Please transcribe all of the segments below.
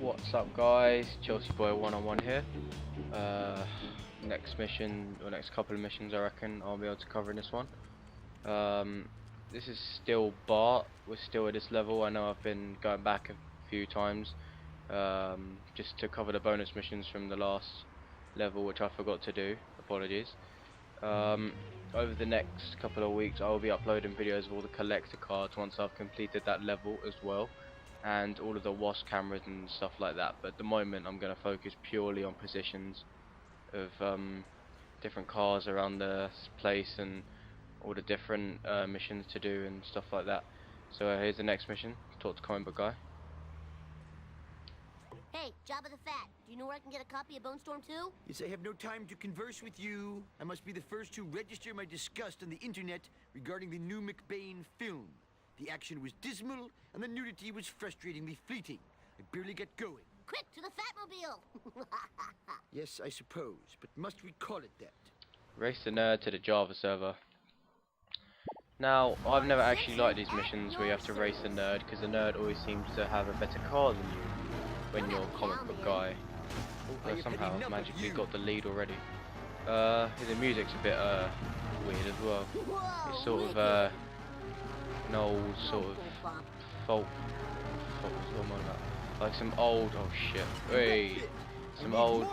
What's up, guys? Chelsea Boy 101 here. Next mission, or next couple of missions, I reckon I'll be able to cover in this one. This is still Bart. We're still at this level. I know I've been going back a few times just to cover the bonus missions from the last level, which I forgot to do. Apologies. Over the next couple of weeks, I will be uploading videos of all the collector cards once I've completed that level as well, and all of the WASP cameras and stuff like that. But at the moment I'm going to focus purely on positions of different cars around the place and all the different missions to do and stuff like that. So here's the next mission. Talk to comic book guy. Hey, Jabba the Fat, do you know where I can get a copy of Bone Storm 2? Yes, I have no time to converse with you. I must be the first to register my disgust on the internet regarding the new McBain film. The action was dismal, and the nudity was frustratingly fleeting. I barely got going. Quick, to the Fatmobile! Yes, I suppose, but must we call it that? Race the nerd to the Java server. Now, I've never actually liked these missions where you have to race a nerd, because the nerd always seems to have a better car than you when you're a comic book guy. But somehow I've magically got the lead already. The music's a bit weird as well. It's sort of an old sort of folk. What am I about? Like some old, oh shit, wait, some old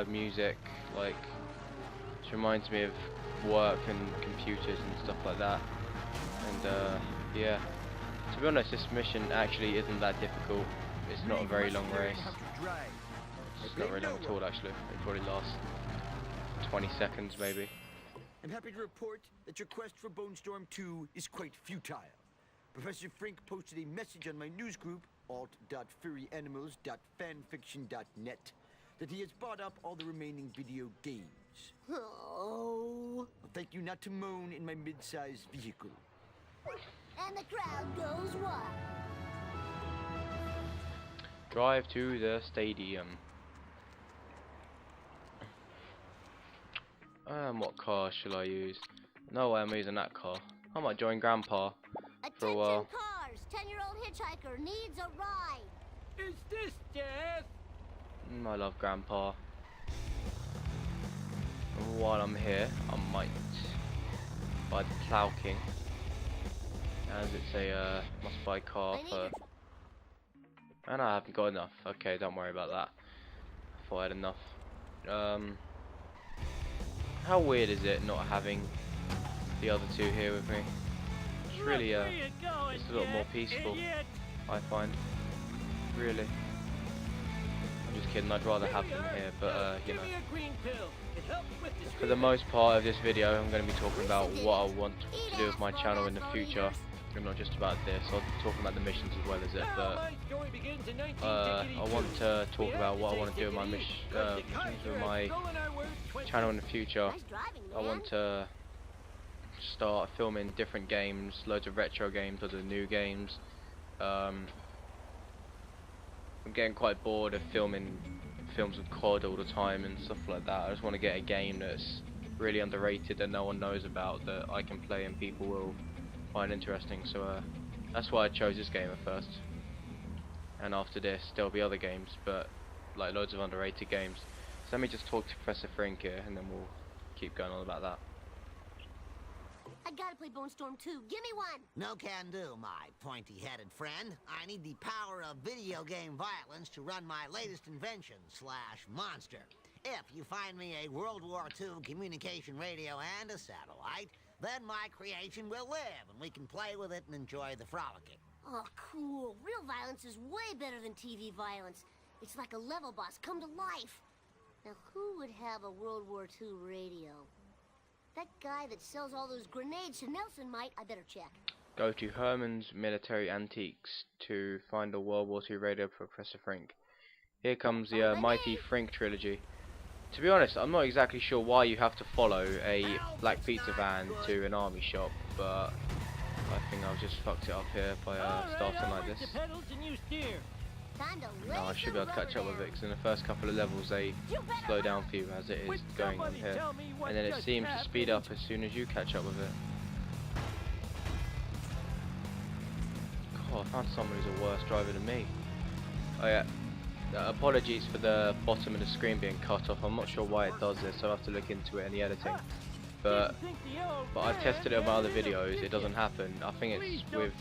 music, like, which reminds me of work and computers and stuff like that. And yeah, to be honest, this mission actually isn't that difficult. It's not a very long race. It's not very long at all, actually. It probably lasts 20 seconds maybe. I'm happy to report that your quest for Bone Storm 2 is quite futile. Professor Frink posted a message on my news group, alt.furryanimals.fanfiction.net, that he has bought up all the remaining video games. Oh. I'll thank you not to moan in my mid-sized vehicle. And the crowd goes wild. Drive to the stadium. What car shall I use? No way I'm using that car. I might join Grandpa for a while. Attention cars! 10-year-old hitchhiker needs a ride! Is this death? I love Grandpa. And while I'm here, I might buy the Plough King, as it's a must-buy car for. And I haven't got enough. Okay, don't worry about that. I thought I had enough. How weird is it not having the other two here with me? It's really it's a lot more peaceful, I find. Really. I'm just kidding, I'd rather have them here, but you know. For the most part of this video, I'm going to be talking about what I want to do with my channel in the future. I'm not just about this, I'll be talking about the missions as well as it, but I want to talk about what I want to do with my with my channel in the future. I want to start filming different games, loads of retro games, loads of new games. I'm getting quite bored of filming films of COD all the time and stuff like that. I just want to get a game that's really underrated that no one knows about, that I can play and people will find interesting. So that's why I chose this game at first. And after this, there'll be other games, but like loads of underrated games. So let me just talk to Professor Frink here, and then we'll keep going on about that. I gotta play Bone Storm 2. Give me one! No can do, my pointy-headed friend. I need the power of video game violence to run my latest invention / monster. If you find me a World War II communication radio and a satellite, then my creation will live, and we can play with it and enjoy the frolicking. Oh, cool. Real violence is way better than TV violence. It's like a level boss come to life. Now, who would have a World War II radio? That guy that sells all those grenades to Nelson might. I better check. Go to Herman's Military Antiques to find a World War II radio for Professor Frink. Here comes the Mighty Frink trilogy. To be honest, I'm not exactly sure why you have to follow a black pizza van to an army shop, but I think I've just fucked it up here by starting like this. No, I should be able to catch up with it, because in the first couple of levels they slow down for you as it is going on here, and then it seems to speed up as soon as you catch up with it. God, I found someone who's a worse driver than me. Oh yeah, apologies for the bottom of the screen being cut off. I'm not sure why it does this. I'll have to look into it in the editing. But I've tested it on my other videos. It doesn't happen. I think it's with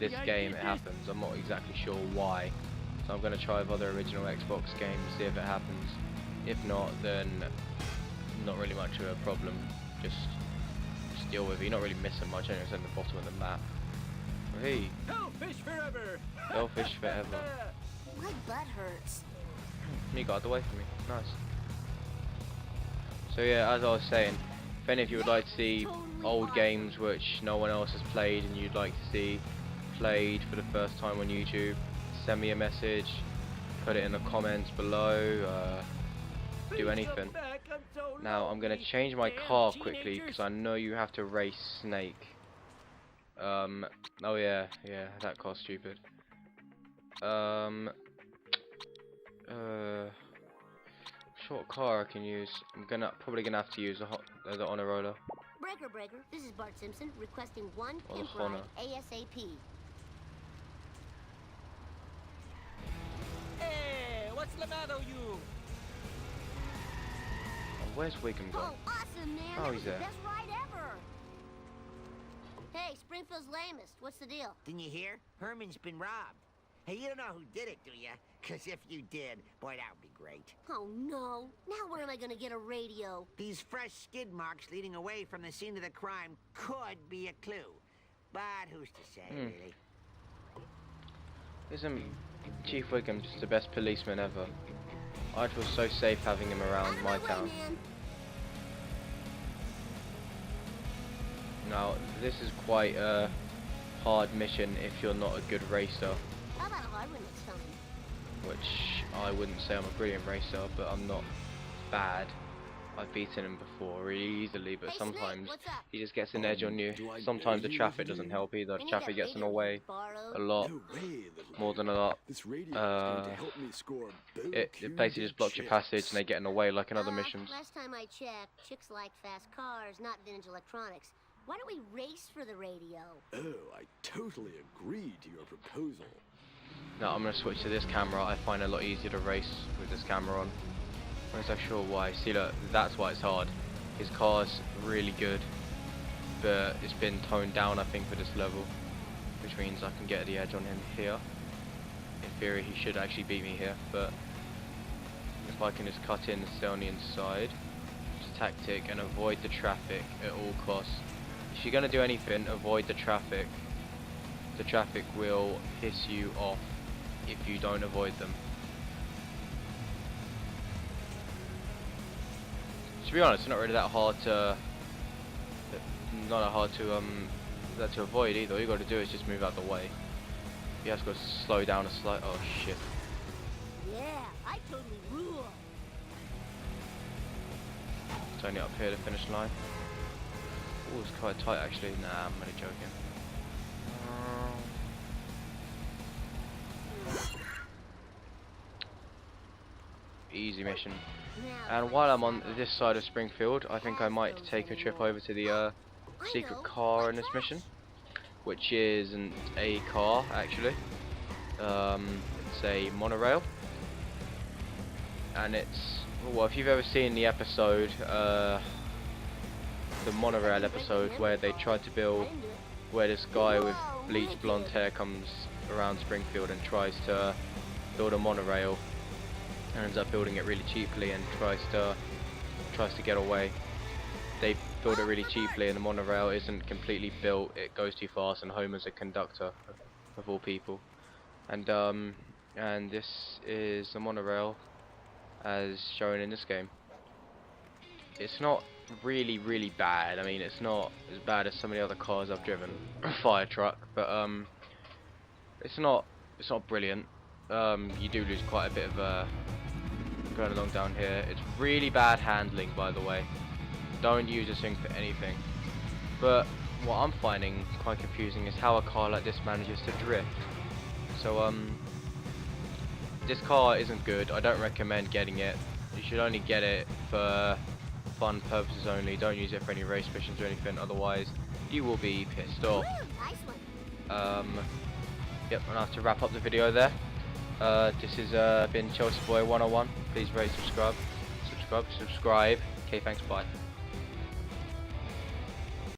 this game it happens. I'm not exactly sure why. So I'm going to try with other original Xbox games, see if it happens. If not, then not really much of a problem. Just deal with it. You're not really missing much. Anyway, it's in the bottom of the map. Hey, Hellfish forever. Hellfish forever. My butt hurts. You got out the way from me. Nice. So yeah, as I was saying, if any of you would like to see old games which no one else has played and you'd like to see played for the first time on YouTube, send me a message, put it in the comments below, do anything. Now I'm going to change my car quickly because I know you have to race Snake. Oh yeah, that car's stupid. Short car I can use. I'm probably gonna have to use the honor roller. Breaker, this is Bart Simpson requesting one Or pimp the Honor. ride ASAP. Hey, what's the matter, you? Oh, where's Wiggum Oh, gone? awesome, man! Oh, That he's was the there. best ride ever. Hey, Springfield's lamest. What's the deal? Didn't you hear? Herman's been robbed. Hey, you don't know who did it, do ya? 'Cause if you did, boy, that would be great. Oh no! Now where am I gonna get a radio? These fresh skid marks leading away from the scene of the crime could be a clue. But who's to say, really? Isn't Chief Wiggum just the best policeman ever? I'd feel so safe having him around Out of my way, town. man. Now, this is quite a hard mission if you're not a good racer, How about a hard one next time? which I wouldn't say I'm a brilliant racer, but I'm not bad. I've beaten him before really easily, but Hey, Snake, sometimes what's up? he just gets an edge on you. Do I Sometimes the dare you traffic to doesn't do? help either. Can you Traffic get gets in the radio way borrowed? a lot, No way, little more than a lad. lot. This radio is going to help me score a It basically just blocks your passage and they get in the way like in other missions. Last time I checked, chicks like fast cars, not vintage electronics. Why don't we race for the radio? Oh, I totally agree to your proposal. Now I'm going to switch to this camera. I find it a lot easier to race with this camera on. I'm not so sure why. See, look, that's why it's hard. His car's really good, but it's been toned down I think for this level, which means I can get the edge on him here. In theory he should actually beat me here, but if I can just cut in and stay on the inside, it's tactic and avoid the traffic at all costs. If you're going to do anything, avoid the traffic. The traffic will piss you off if you don't avoid them. To be honest, it's not really that hard to avoid either. All you got to do is just move out the way. You have to go slow down a slight. Oh shit! Yeah, I totally rule. It's only up here the finish line. Oh, it's quite tight actually. Nah, I'm only joking. Easy mission. And while I'm on this side of Springfield, I think I might take a trip over to the secret car in this mission, which isn't a car actually. It's a monorail, and it's, well, if you've ever seen the episode, the monorail episode where they tried to build, where this guy with bleached blonde hair comes around Springfield and tries to build a monorail, and ends up building it really cheaply and tries to get away. They build it really cheaply and the monorail isn't completely built, it goes too fast and Homer's a conductor of all people. And this is the monorail as shown in this game. It's not really bad. I mean, it's not as bad as some of the other cars I've driven. Fire truck, but it's not brilliant. You do lose quite a bit of going along down here. It's really bad handling, by the way. Don't use this thing for anything. But what I'm finding quite confusing is how a car like this manages to drift. So this car isn't good. I don't recommend getting it. You should only get it for fun purposes only. Don't use it for any race missions or anything, otherwise you will be pissed off. Woo, nice one. Yep, I'm gonna have to wrap up the video there. This has been Chelsea Boy 101. Please rate, subscribe. Okay, thanks, bye.